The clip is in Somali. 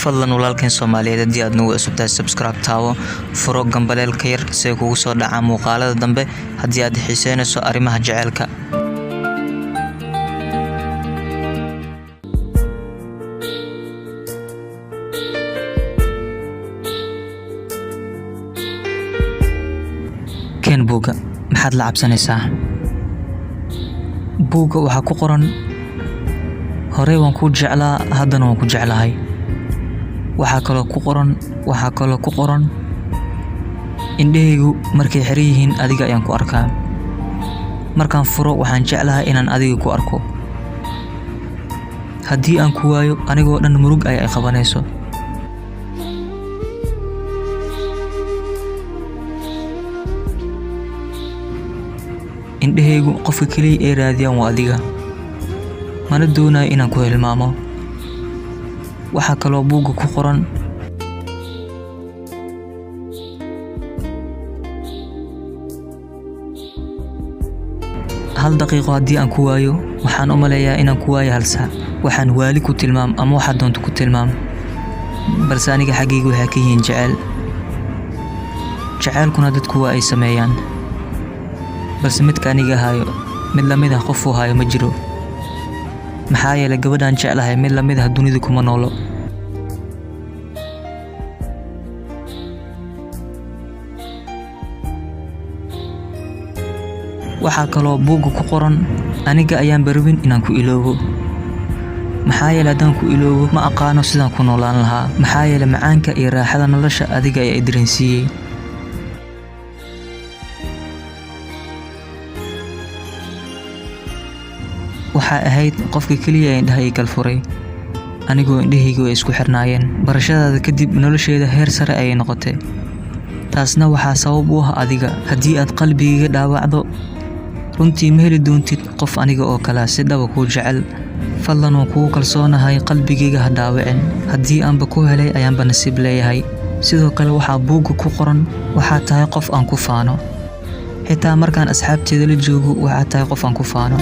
fadlan walaalkeen Soomaaliyeed haddii aad nagu cusub tahay subscribe taawo furo gambaleelka yar si ay kugu soo dhacaan muuqaalada dambe haddii aad xiiseynayso arrimaha jaceylka. Keen buuga maxaad la cabsanaysaa? Buuga waxa ku qoran hore waan ku jeclaa haddana waan ku jeclahay. waxa kale ku qoran indhahaygu markay xiran yihiin adiga ayaan ku arkaa. Markaan furo waxaan jeclahay inaan adiga ku arko. Haddii aan ku waayo anigoo dhan murug ay qabanayso. indhahaygu qofka kaliya ee raadiyaan waa adiga. mana doonayo inaan ku hilmaamo. waxa kaloo buuga ku qoran hal daqiiqo haddii aan ku waayo waxaan u maleeyaa inaan ku waayo hal saac. waxaan waali ku tilmaam ama waxa doonto ku tilmaam, balse aniga xaggayga waxaa ka yihiin jacayl. jacaylkuna dadku waa ay sameeyaan, balse midka aniga hayo mid la mid ah qof uu hayo ma jiro. maxaa yeelay gabadhaan jeclahay mid la mid ah dunida kuma noolo. waxa kaloo buuga ku qoran aniga ayaan barwin inaan ku iloobo. maxaa yeelay haddaan ku iloobo ma aqaano sidaan ku noolaan lahaa. maxaa yeelay macaanka iyo raaxada nolosha adiga ayaa i dareensiiyey. waxaa ahayd qofka kaliya ee indhaha i kal furay, anigoo indhahaygu ay isku xirnaayeen. barashadaada kadib nolosheeda heer sare ayay noqotay. taasna waxaa sabab u ah adiga. haddii aad qalbigayga dhaawacdo runtii ma heli doontid qof aniga oo kale si dhaba kuu jecel. fadlan waan kugu kalsoonahay, qalbigayga ha dhaawicin. haddii aanba ku helay ayaanba nasiib leeyahay. sidoo kale waxaa buuga ku qoran waxaad tahay qof aan ku faano. xitaa markaan asxaabteeda la joogo waxaad tahay qof aan ku faano.